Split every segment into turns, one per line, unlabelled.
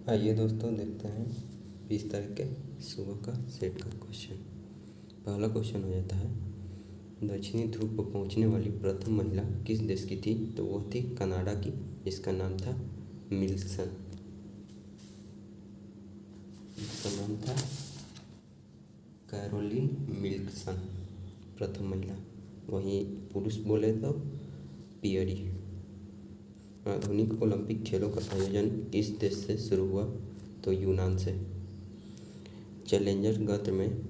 आइए दोस्तों देखते हैं 20 तारीख के सुबह का सेट का क्वेश्चन। पहला क्वेश्चन हो जाता है, दक्षिणी ध्रुव पर पहुंचने वाली प्रथम महिला किस देश की थी? तो वह थी कनाडा की, जिसका नाम था मिल्सन। इसका नाम था कैरोलिन मिल्सन, प्रथम महिला। वहीं पुरुष बोले तो पियरी। आधुनिक ओलंपिक खेलों का आयोजन किस देश से शुरू हुआ? तो यूनान से। चैलेंजर गंत्र में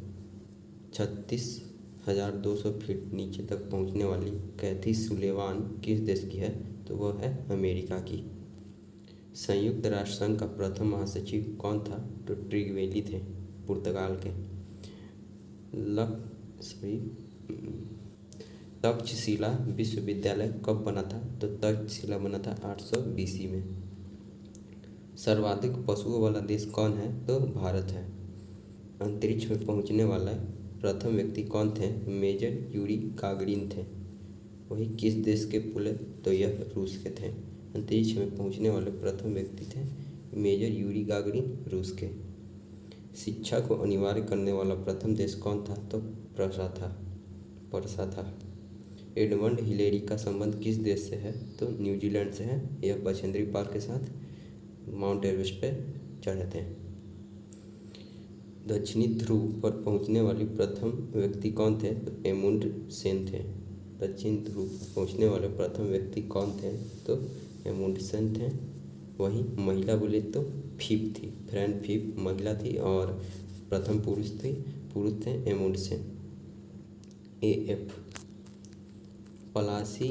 36,200 फीट नीचे तक पहुंचने वाली कैथी सुलेवान किस देश की है? तो वह है अमेरिका की। संयुक्त राष्ट्र संघ का प्रथम महासचिव कौन था? तो ट्रिगवेली थे, पुर्तगाल के। तक्षशिला विश्वविद्यालय कब बना था? तो तक्षशिला बना था 800 BC में। सर्वाधिक पशुओं वाला देश कौन है? तो भारत है। अंतरिक्ष में पहुंचने वाला प्रथम व्यक्ति कौन थे? मेजर यूरी गागरिन थे। वही किस देश के पुले? तो यह रूस के थे। अंतरिक्ष में पहुंचने वाले प्रथम व्यक्ति थे मेजर यूरी गागरिन, रूस के। शिक्षा को अनिवार्य करने वाला प्रथम देश कौन था? तो पर्सा था। एडमंड हिलेरी का संबंध किस देश से है? तो न्यूजीलैंड से है। यह बछेंद्री पाल के साथ माउंट एवरेस्ट पे चढ़े थे। दक्षिणी ध्रुव पर पहुंचने वाली प्रथम व्यक्ति कौन थे? तो एमुंडसेन थे। दक्षिण ध्रुव पर पहुंचने वाले प्रथम व्यक्ति कौन थे? तो एमुंडसेन थे। वहीं महिला बोले तो फिप थी, फ्रैन फिप महिला थी, और प्रथम पुरुष थे एमुंडसेन। AF पलासी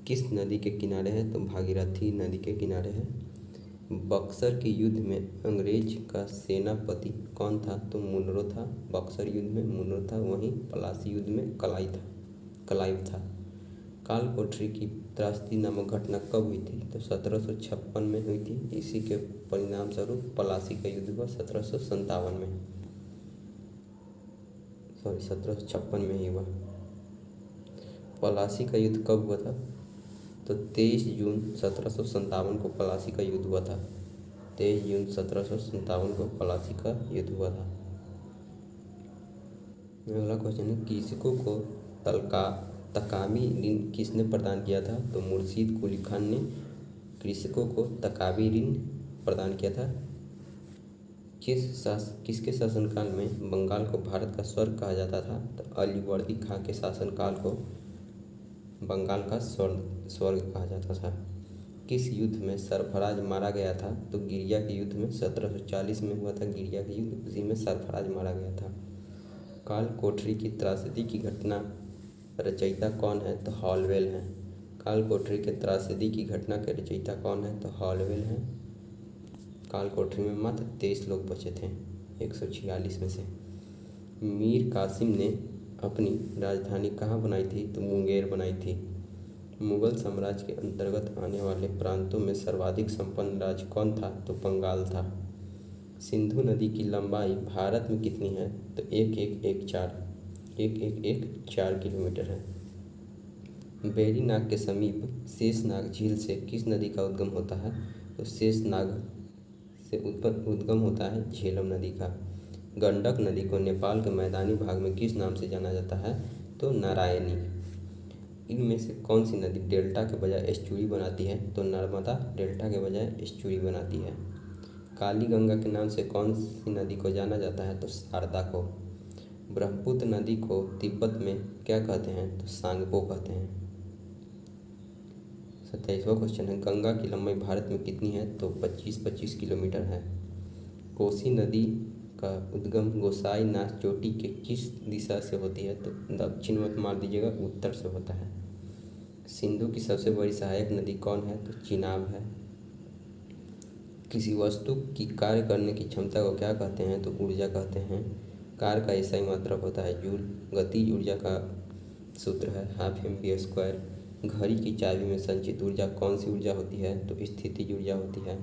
किस नदी के किनारे है? तो भागीरथी नदी के किनारे है। बक्सर के युद्ध में अंग्रेज का सेनापति कौन था? तो मुनरो था। बक्सर युद्ध में मुनरो था। वहीं पलासी युद्ध में क्लाइव था। काल कोठरी की त्रासदी नामक घटना कब हुई थी? तो 1756 में हुई थी। इसी के परिणाम स्वरूप पलासी का युद्ध हुआ 1757 में। 1756 में ही हुआ। पलासी का युद्ध कब हुआ था? तो 23 जून 1757 को पलासी का युद्ध हुआ था। 23 जून 1757 को पलासी का युद्ध हुआ था। अगला क्वेश्चन है, कृषकों को तकावी ऋण किसने प्रदान किया था? तो मुर्शीद कुली खान ने कृषकों को तकावी ऋण प्रदान किया था। किसके शासनकाल में बंगाल को भारत का स्वर्ग कहा जाता था? तो अलीवर्दी खां के शासनकाल को बंगाल का स्वर्ग कहा जाता था। किस युद्ध में सरफराज मारा गया था? तो गिरिया के युद्ध में 1740 में हुआ था गिरिया के युद्ध, उसी में सरफराज मारा गया था। काल कोठरी की त्रासदी की घटना रचयिता कौन है? तो हॉलवेल हैं। काल कोठरी के त्रासदी की घटना के रचयिता कौन है? तो हॉलवेल हैं। काल कोठरी में मात्र 23 लोग बचे थे 146 में से। मीर कासिम ने अपनी राजधानी कहाँ बनाई थी? तो मुंगेर बनाई थी। मुगल साम्राज्य के अंतर्गत आने वाले प्रांतों में सर्वाधिक संपन्न राज्य कौन था? तो बंगाल था। सिंधु नदी की लंबाई भारत में कितनी है? तो 1114 किलोमीटर है। बेरीनाग के समीप शेषनाग झील से किस नदी का उद्गम होता है? तो शेषनाग से उद्गम होता है झेलम नदी का। गंडक नदी को नेपाल के मैदानी भाग में किस नाम से जाना जाता है? तो नारायणी। इनमें से कौन सी नदी डेल्टा के बजाय एस्चुरी बनाती है? तो नर्मदा डेल्टा के बजाय एस्चुरी बनाती है। काली गंगा के नाम से कौन सी नदी को जाना जाता है? तो शारदा को। ब्रह्मपुत्र नदी को तिब्बत में क्या कहते हैं? तो सांगपो कहते हैं। 27वां क्वेश्चन है, गंगा की लंबाई भारत में कितनी है? तो 25 किलोमीटर है। कोसी नदी का उद्गम गोसाई नाथ चोटी के किस दिशा से होती है? तो दक्षिण मत मार दीजिएगा, उत्तर से होता है। सिंधु की सबसे बड़ी सहायक नदी कौन है? तो चिनाब है। किसी वस्तु की कार्य करने की क्षमता को क्या कहते हैं? तो ऊर्जा कहते हैं। कार्य का ऐसा ही मात्रक होता है जूल। गतिज ऊर्जा का सूत्र है ½ mv²। घड़ी की चाबी में संचित ऊर्जा कौन सी ऊर्जा होती है? तो स्थितिज ऊर्जा होती है।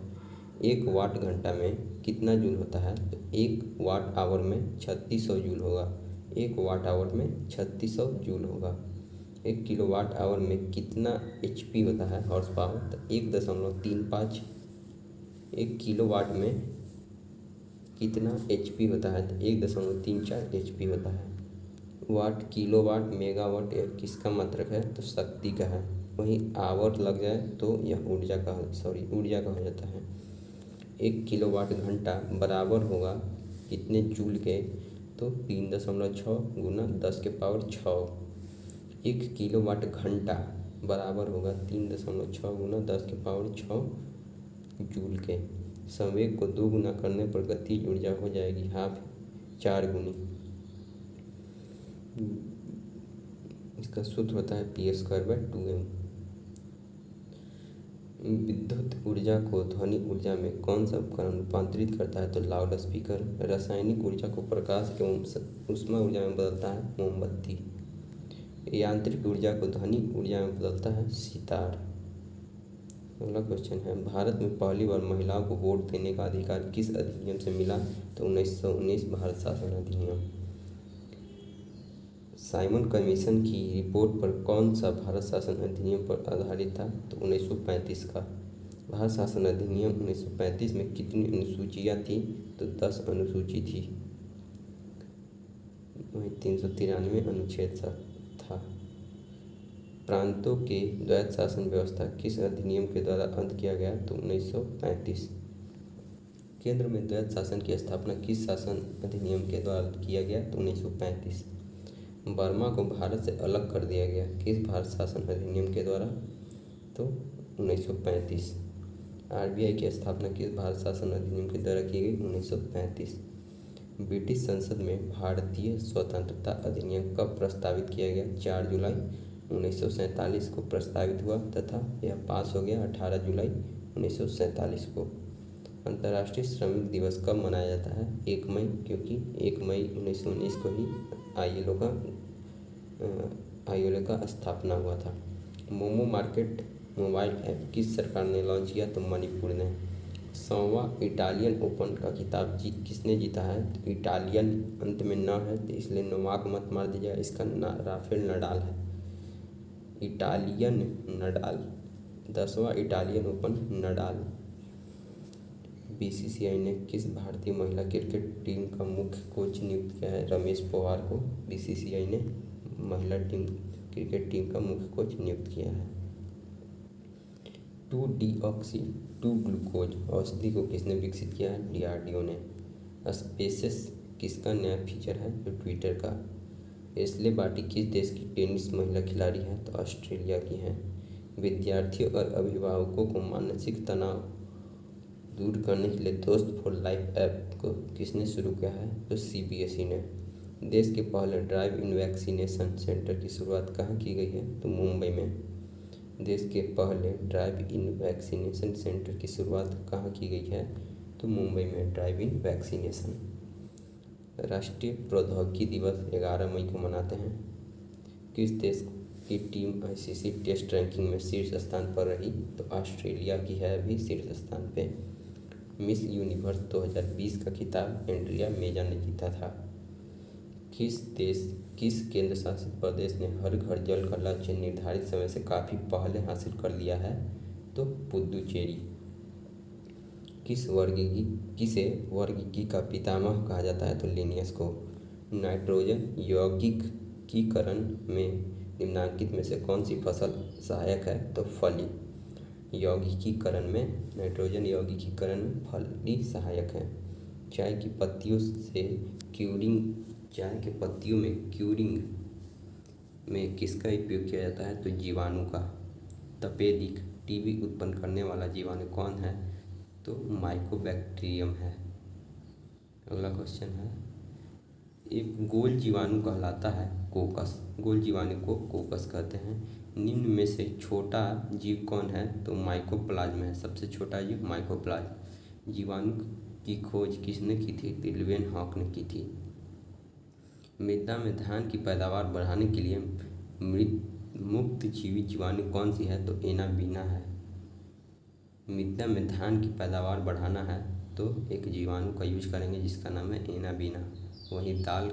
1 वाट घंटा में कितना जूल होता है? तो 1 वाट आवर में 3600 जूल होगा। 1 वाट आवर में 3600 जूल होगा। 1 किलोवाट आवर में कितना HP होता है, हॉर्स पावर? तो 1.35। 1 किलोवाट में कितना HP होता है? तो 1.34 HP होता है। वाट, किलोवाट, मेगावाट यह किसका मात्रक है? तो शक्ति का है। वहीं आवर लग जाए तो यह ऊर्जा का हो जाता है। 1 किलोवाट घंटा बराबर होगा कितने जूल के? तो 3.6 गुना 10⁶। 1 किलोवाट घंटा बराबर होगा 3.6 गुना 10⁶ जूल के। संवेग को 2 गुना करने पर गतिज ऊर्जा हो जाएगी हाफ, 4 गुनी। इसका सूत्र होता है P²/2m। विद्युत ऊर्जा को ध्वनि ऊर्जा में कौन सा उपकरण रूपांतरित करता है? तो लाउड स्पीकर। रासायनिक ऊर्जा को प्रकाश एवं ऊष्मा ऊर्जा में बदलता है मोमबत्ती। यांत्रिक ऊर्जा को ध्वनि ऊर्जा में बदलता है सितार। अगला क्वेश्चन है, भारत में पहली बार महिलाओं को वोट देने का अधिकार किस अधिनियम से मिला? तो 1919 भारत शासन अधिनियम। साइमन कमीशन की रिपोर्ट पर कौन सा भारत शासन अधिनियम पर आधारित था? तो 1935 का। भारत शासन अधिनियम 1935 में कितनी अनुसूचियाँ थी? तो 10 अनुसूची थी। वहीं 393 अनुच्छेद था। प्रांतों के द्वैत शासन व्यवस्था किस अधिनियम के द्वारा अंत किया गया? तो 1935। केंद्र में द्वैत शासन की स्थापना किस शासन अधिनियम के द्वारा किया गया? तो 1935। बर्मा को भारत से अलग कर दिया गया किस भारत शासन अधिनियम के द्वारा? तो 1935। RBI की स्थापना किस भारत शासन अधिनियम के द्वारा की गई? 1935। ब्रिटिश संसद में भारतीय स्वतंत्रता अधिनियम कब प्रस्तावित किया गया? 4 जुलाई 1947 को प्रस्तावित हुआ तथा यह पास हो गया 18 जुलाई 1947 को। अंतर्राष्ट्रीय श्रमिक दिवस कब मनाया जाता है? 1 मई, क्योंकि 1 मई 1919 को ही ILO का स्थापना हुआ था। मोमो मार्केट मोबाइल ऐप किस सरकार ने लॉन्च किया? तो मणिपुर ने। 100वां इटालियन ओपन का खिताब किसने जीता है? तो इटालियन अंत में न है तो इसलिए नोवाक मत मार दीजिएगा, इसका राफेल नडाल है। Italian Nadal. 10वां इटालियन ओपन नडाल। BCCI ने किस भारतीय महिला क्रिकेट टीम का मुख्य कोच नियुक्त किया है? रमेश पोवार को BCCI ने महिला क्रिकेट टीम का मुख्य कोच नियुक्त किया है। 2-डीऑक्सी 2-ग्लूकोज औषधि को किसने विकसित किया है? DRDO ने। स्पेसेस किसका नया फीचर है? तो ट्विटर का। एशले बार्टी किस देश की टेनिस महिला खिलाड़ी है? तो ऑस्ट्रेलिया की हैं। विद्यार्थियों और अभिभावकों को मानसिक तनाव दूर करने के लिए दोस्त फॉर लाइफ ऐप को किसने शुरू किया है? तो CBSE ने। देश के पहले ड्राइव इन वैक्सीनेशन सेंटर की शुरुआत कहाँ की गई है? तो मुंबई में। देश के पहले ड्राइव इन वैक्सीनेशन सेंटर की शुरुआत कहाँ की गई है? तो मुंबई में ड्राइव इन वैक्सीनेशन। राष्ट्रीय प्रौद्योगिकी दिवस 11 मई को मनाते हैं। किस देश की टीम ICC टेस्ट रैंकिंग में शीर्ष स्थान पर रही? तो ऑस्ट्रेलिया की है अभी शीर्ष स्थान पे। मिस यूनिवर्स 2020 का खिताब एंड्रिया मेजा ने जीता था। किस केंद्र शासित प्रदेश ने हर घर जल का लक्ष्य निर्धारित समय से काफ़ी पहले हासिल कर लिया है? तो पुदुचेरी। किसे वर्गीकी का पितामह कहा जाता है? तो लिनियस को। नाइट्रोजन यौगिकीकरण में निम्नलिखित में से कौन सी फसल सहायक है? तो फली। यौगिकीकरण में नाइट्रोजन यौगिकीकरण में फली सहायक है। चाय की पत्तियों में क्यूरिंग में किसका उपयोग किया जाता है? तो जीवाणु का। तपेदिक TB उत्पन्न करने वाला जीवाणु कौन है? तो माइकोबैक्टीरियम है। अगला क्वेश्चन है, एक गोल जीवाणु कहलाता है कोकस। गोल जीवाणु को कोकस कहते हैं। निम्न में से छोटा जीव कौन है? तो माइकोप्लाज्म है। सबसे छोटा जीव माइकोप्लाज्म। जीवाणु की खोज किसने की थी? तो लीवेनहॉक ने की थी। मृदा में धान की पैदावार बढ़ाने के लिए मुक्त जीवी जीवाणु कौन सी है? तो एनाबीना है। मृदा में धान की पैदावार बढ़ाना है तो एक जीवाणु का यूज करेंगे जिसका नाम है एनाबीना। वहीं दाल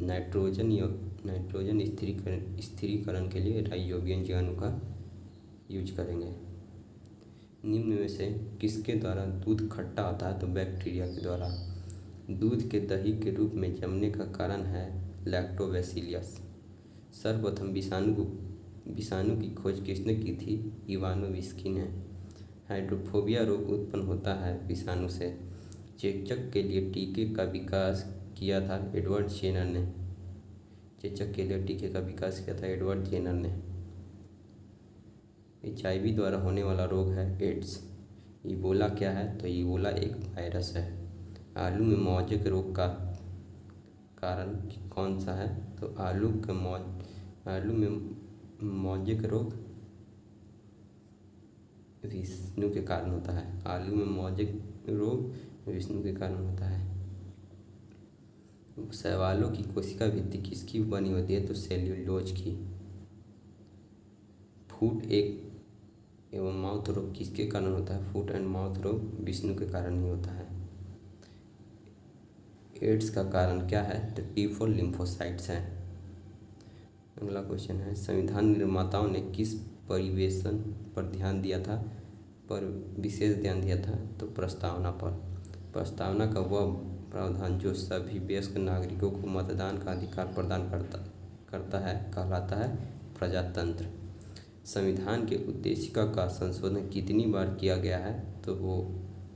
नाइट्रोजन स्थिरीकरण के लिए राइजोबियम जीवाणु का यूज करेंगे। निम्न में से किसके द्वारा दूध खट्टा होता है? तो बैक्टीरिया के द्वारा। दूध के दही के रूप में जमने का कारण है लैक्टोबैसिलस। सर्वप्रथम विषाणु की खोज किसने की थी? इवानोविस्की ने। हाइड्रोफोबिया रोग उत्पन्न होता है विषाणु से। चेचक के लिए टीके का विकास किया था एडवर्ड जेनर ने। चेचक के लिए टीके का विकास किया था एडवर्ड जेनर ने। HIV द्वारा होने वाला रोग है एड्स। इबोला क्या है? तो इबोला एक वायरस है। आलू में मौजक रोग का कारण कौन सा है? तो आलू में मौजक रोग विष्णु के कारण होता है। आलू में मौजक रोग विष्णु के कारण होता है। शैवालों की कोशिका भित्ति किसकी बनी होती है? तो सेल्यूलोज की। फुट एवं माउथ रोग किसके कारण होता है? फुट एंड माउथ रोग विष्णु के कारण ही होता है। एड्स का कारण क्या है? तो T4 लिम्फोसाइट्स हैं। अगला क्वेश्चन है, संविधान निर्माताओं ने किस परिवेशन पर विशेष ध्यान दिया था? तो प्रस्तावना पर। प्रस्तावना का वह प्रावधान जो सभी वयस्क नागरिकों को मतदान का अधिकार प्रदान करता है कहलाता है प्रजातंत्र। संविधान के उद्देशिका का संशोधन कितनी बार किया गया है? तो वो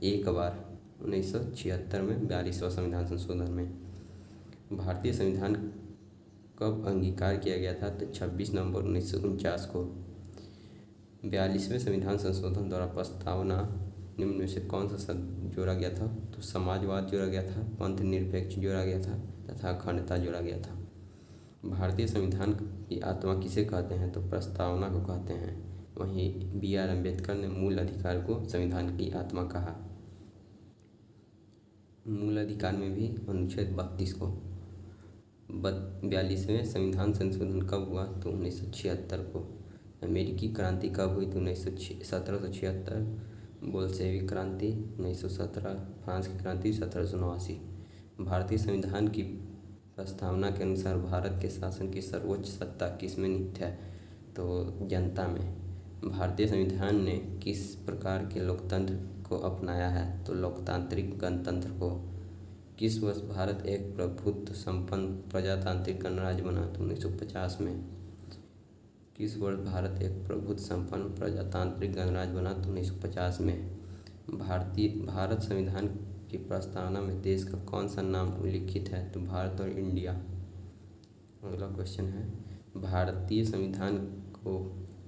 एक बार 1976 में 42वां संविधान संशोधन में। भारतीय संविधान कब अंगीकार किया गया था? तो 26 नवंबर 1949 को। 42वें संविधान संशोधन द्वारा प्रस्तावना निम्न में से कौन सा शब्द जोड़ा गया था? तो समाजवाद जोड़ा गया था, पंथ निरपेक्ष जोड़ा गया था तथा अखंडता जोड़ा गया था। भारतीय संविधान की आत्मा किसे कहते हैं? तो प्रस्तावना को कहते हैं। वहीं BR अम्बेडकर ने मूल अधिकार को संविधान की आत्मा कहा। मूल अधिकार में भी अनुच्छेद 32 को। 42वें संविधान संशोधन कब हुआ? तो 1976 को। अमेरिकी क्रांति कब हुई? तो 1776। बोल्शेविक क्रांति 1917। फ्रांस की क्रांति 1789। भारतीय संविधान की प्रस्तावना के अनुसार भारत के शासन की सर्वोच्च सत्ता किसमें निहित है? तो जनता में। भारतीय संविधान ने किस प्रकार के लोकतंत्र को अपनाया है? तो लोकतांत्रिक गणतंत्र को। किस वर्ष भारत एक प्रभुत्व संपन्न प्रजातांत्रिक गणराज्य बना? तो 1950 में। किस वर्ष भारत एक प्रभुत्व संपन्न प्रजातांत्रिक गणराज्य बना? तो 1950 में। भारत संविधान की प्रस्तावना में देश का कौन सा नाम उल्लिखित है? तो भारत और इंडिया। अगला क्वेश्चन है, भारतीय संविधान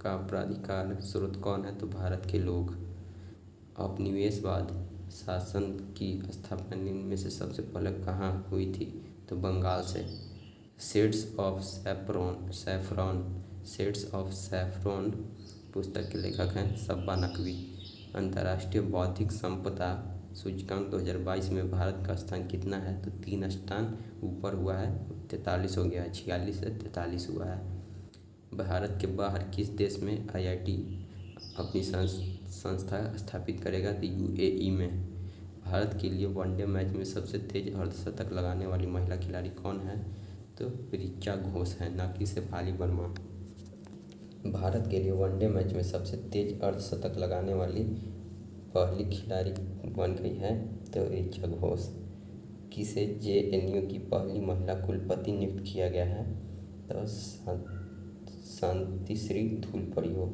का प्राधिकार स्रोत कौन है? तो भारत के लोग। औपनिवेशवाद शासन की स्थापना निम्न में से सबसे पहले कहाँ हुई थी? तो बंगाल से। शेड्स ऑफ सैफरॉन पुस्तक के लेखक हैं सब्बा नकवी। अंतर्राष्ट्रीय बौद्धिक संपदा सूचकांक 2022 में भारत का स्थान कितना है? तो 3 स्थान ऊपर हुआ है, 43 हो गया है, 46 से 43 हुआ है। भारत के बाहर किस देश में IIT अपनी संस्था स्थापित करेगा? तो UAE में। भारत के लिए वनडे मैच में सबसे तेज अर्धशतक लगाने वाली महिला खिलाड़ी कौन है? तो ऋचा घोष है, ना कि शेफाली वर्मा। भारत के लिए वनडे मैच में सबसे तेज अर्धशतक लगाने वाली पहली खिलाड़ी बन गई है तो ऋचा घोष। किसे JNU की पहली महिला कुलपति नियुक्त किया गया है? तो शांतिश्री धूलपरी हो।